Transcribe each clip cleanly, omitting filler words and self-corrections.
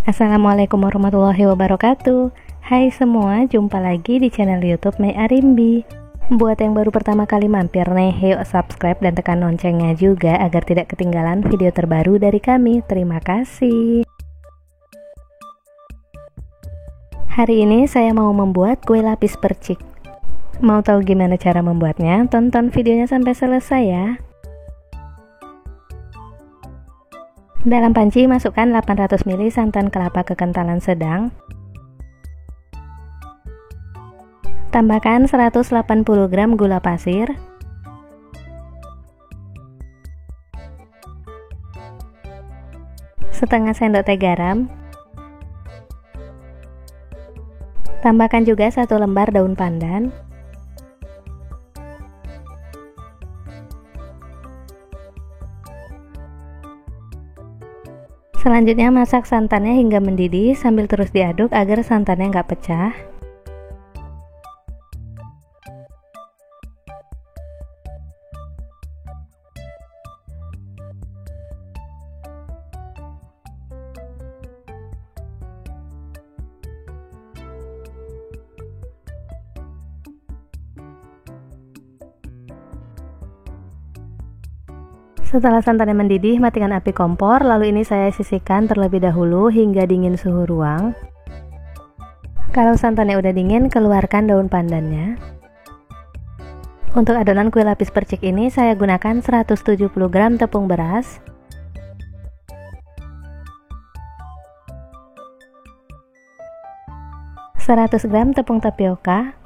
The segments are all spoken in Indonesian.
Assalamualaikum warahmatullahi wabarakatuh. Hai semua, jumpa lagi di channel YouTube Mai Arimbi. Buat yang baru pertama kali mampir nih, yuk subscribe dan tekan loncengnya juga agar tidak ketinggalan video terbaru dari kami. Terima kasih. Hari ini saya mau membuat kue lapis percik. Mau tahu gimana cara membuatnya? Tonton videonya sampai selesai ya. Dalam panci masukkan 800 ml santan kelapa kekentalan sedang. Tambahkan 180 gram gula pasir. Setengah sendok teh garam. Tambahkan juga 1 lembar daun pandan. Selanjutnya masak santannya hingga mendidih sambil terus diaduk agar santannya nggak pecah. Setelah santannya mendidih, matikan api kompor, lalu ini saya sisihkan terlebih dahulu hingga dingin suhu ruang. Kalau santannya udah dingin, keluarkan daun pandannya. Untuk adonan kue lapis percik ini saya gunakan 170 gram tepung beras, 100 gram tepung tapioka,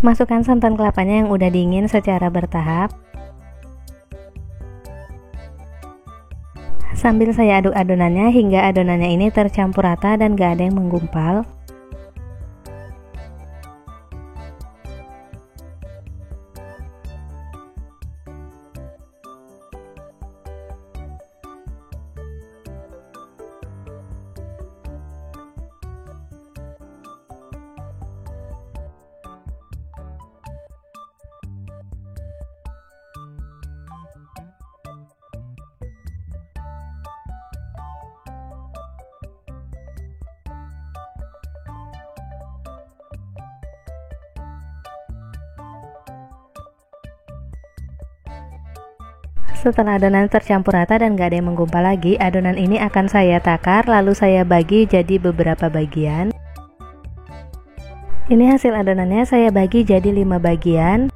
masukkan santan kelapanya yang udah dingin secara bertahap. Sambil saya aduk adonannya hingga adonannya ini tercampur rata dan gak ada yang menggumpal. Setelah adonan tercampur rata dan gak ada yang menggumpal lagi, adonan ini akan saya takar lalu saya bagi jadi beberapa bagian. Ini hasil adonannya saya bagi jadi 5 bagian.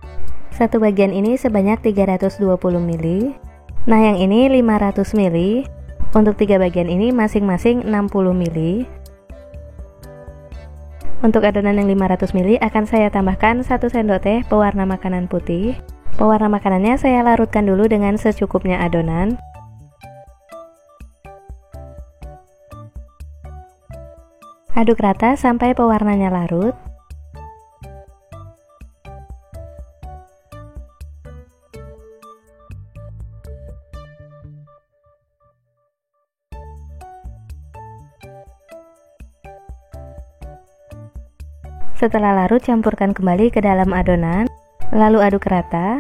Satu bagian ini sebanyak 320 ml. Nah yang ini 500 ml. Untuk 3 bagian ini masing-masing 60 ml. Untuk adonan yang 500 ml akan saya tambahkan 1 sendok teh pewarna makanan putih. Pewarna makanannya saya larutkan dulu dengan secukupnya adonan. Aduk rata sampai pewarnanya larut. Setelah larut, campurkan kembali ke dalam adonan. Lalu aduk rata.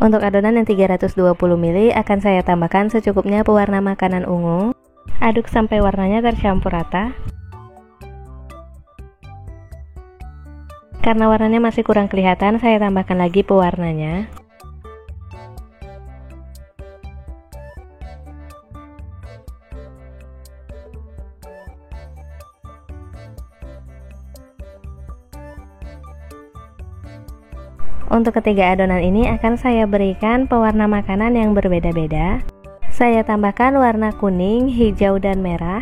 Untuk adonan yang 320 ml akan saya tambahkan secukupnya pewarna makanan ungu. Aduk sampai warnanya tercampur rata. Karena warnanya masih kurang kelihatan, saya tambahkan lagi pewarnanya. Untuk ketiga adonan ini akan saya berikan pewarna makanan yang berbeda-beda. Saya tambahkan warna kuning, hijau, dan merah.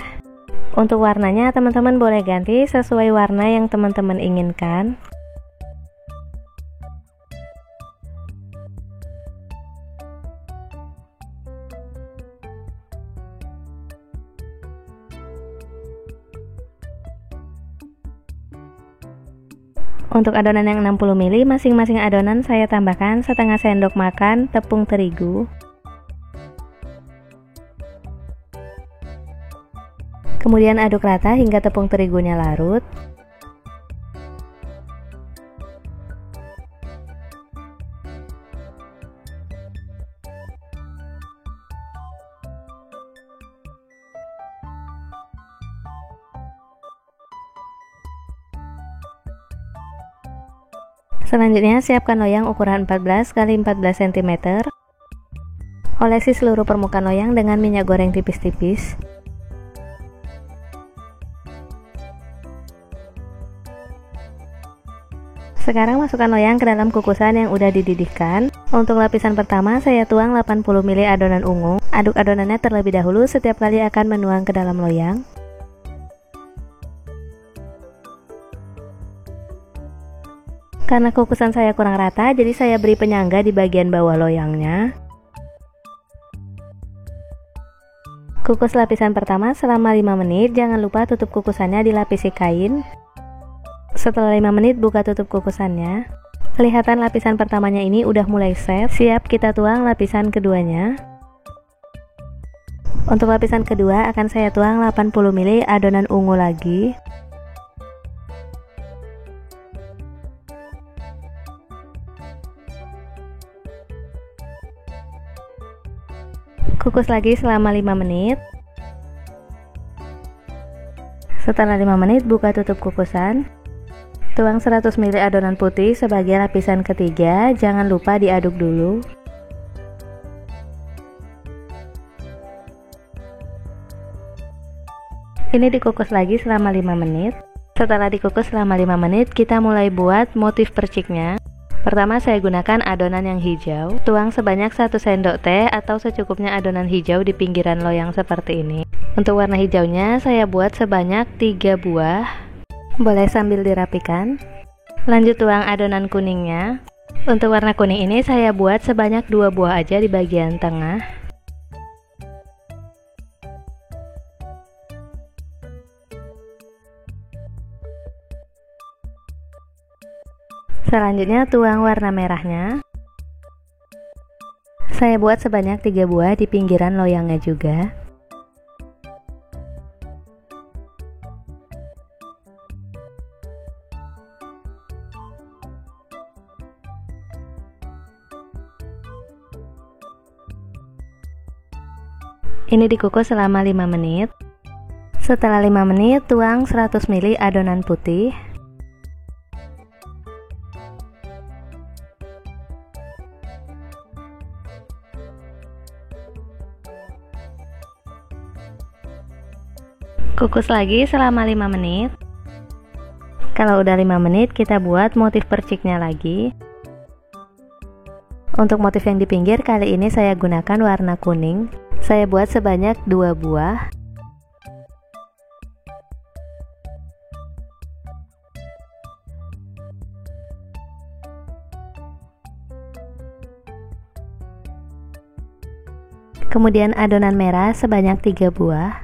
Untuk warnanya teman-teman boleh ganti sesuai warna yang teman-teman inginkan. Untuk adonan yang 60 ml, masing-masing adonan saya tambahkan setengah sendok makan tepung terigu. Kemudian aduk rata hingga tepung terigunya larut. Selanjutnya siapkan loyang ukuran 14 x 14 cm. Olesi seluruh permukaan loyang dengan minyak goreng tipis-tipis. Sekarang masukkan loyang ke dalam kukusan yang udah dididihkan. Untuk lapisan pertama saya tuang 80 ml adonan ungu. Aduk adonannya terlebih dahulu, setiap kali akan menuang ke dalam loyang. Karena kukusan saya kurang rata, jadi saya beri penyangga di bagian bawah loyangnya. Kukus lapisan pertama selama 5 menit, jangan lupa tutup kukusannya dilapisi kain. Setelah 5 menit buka tutup kukusannya. Kelihatan lapisan pertamanya ini udah mulai set, siap kita tuang lapisan keduanya. Untuk lapisan kedua akan saya tuang 80 ml adonan ungu lagi. Kukus lagi selama 5 menit. Setelah 5 menit buka tutup kukusan. Tuang 100 ml adonan putih sebagai lapisan ketiga, jangan lupa diaduk dulu. Ini dikukus lagi selama 5 menit. Setelah dikukus selama 5 menit, kita mulai buat motif perciknya. Pertama saya gunakan adonan yang hijau. Tuang sebanyak 1 sendok teh atau secukupnya adonan hijau di pinggiran loyang seperti ini. Untuk warna hijaunya saya buat sebanyak 3 buah. Boleh sambil dirapikan. Lanjut tuang adonan kuningnya. Untuk warna kuning ini saya buat sebanyak 2 buah aja di bagian tengah. Selanjutnya tuang warna merahnya. Saya buat sebanyak 3 buah di pinggiran loyangnya juga. Ini dikukus selama 5 menit. Setelah 5 menit tuang 100 ml adonan putih. Kukus lagi selama 5 menit. Kalau udah 5 menit kita buat motif perciknya lagi. Untuk motif yang di pinggir kali ini saya gunakan warna kuning. Saya buat sebanyak 2 buah. Kemudian adonan merah sebanyak 3 buah.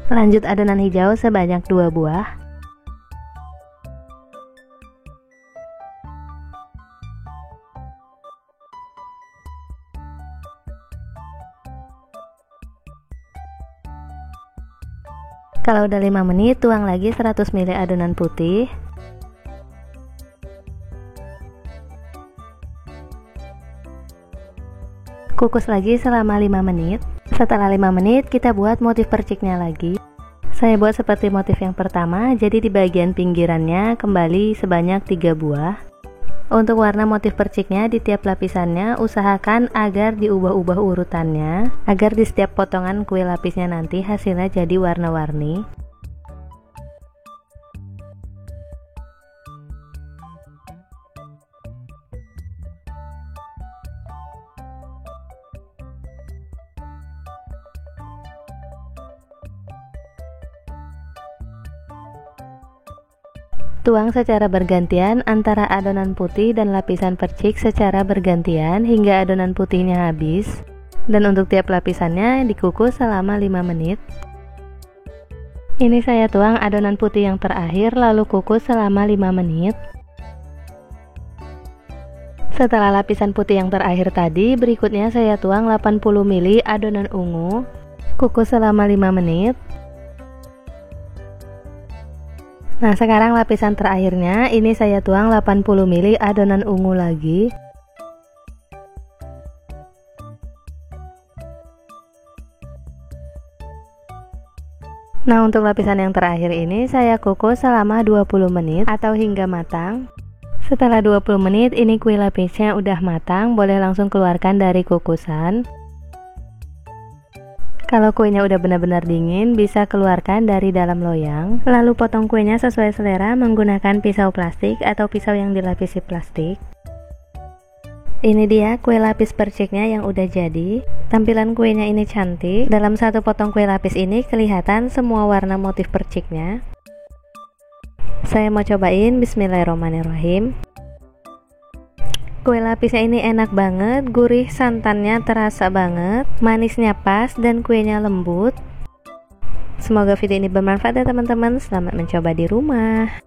Lanjut adonan hijau sebanyak 2 buah. Kalau udah 5 menit tuang lagi 100 ml adonan putih. Kukus lagi selama 5 menit. Setelah 5 menit kita buat motif perciknya lagi. Saya buat seperti motif yang pertama, jadi di bagian pinggirannya kembali sebanyak 3 buah. Untuk warna motif perciknya di tiap lapisannya usahakan agar diubah-ubah urutannya, agar di setiap potongan kue lapisnya nanti hasilnya jadi warna-warni. Tuang secara bergantian antara adonan putih dan lapisan percik secara bergantian hingga adonan putihnya habis. Dan untuk tiap lapisannya dikukus selama 5 menit. Ini saya tuang adonan putih yang terakhir lalu kukus selama 5 menit. Setelah lapisan putih yang terakhir tadi, berikutnya saya tuang 80 ml adonan ungu. Kukus selama 5 menit. Nah, sekarang lapisan terakhirnya, ini saya tuang 80 ml adonan ungu lagi. Nah, untuk lapisan yang terakhir ini saya kukus selama 20 menit atau hingga matang. Setelah 20 menit, ini kue lapisnya udah matang, boleh langsung keluarkan dari kukusan. Kalau kuenya udah benar-benar dingin, bisa keluarkan dari dalam loyang. Lalu potong kuenya sesuai selera menggunakan pisau plastik atau pisau yang dilapisi plastik. Ini dia kue lapis perciknya yang udah jadi. Tampilan kuenya ini cantik. Dalam satu potong kue lapis ini kelihatan semua warna motif perciknya. Saya mau cobain, bismillahirrahmanirrahim. Kue lapisnya ini enak banget, gurih santannya terasa banget, manisnya pas, dan kuenya lembut. Semoga video ini bermanfaat ya teman-teman, selamat mencoba di rumah.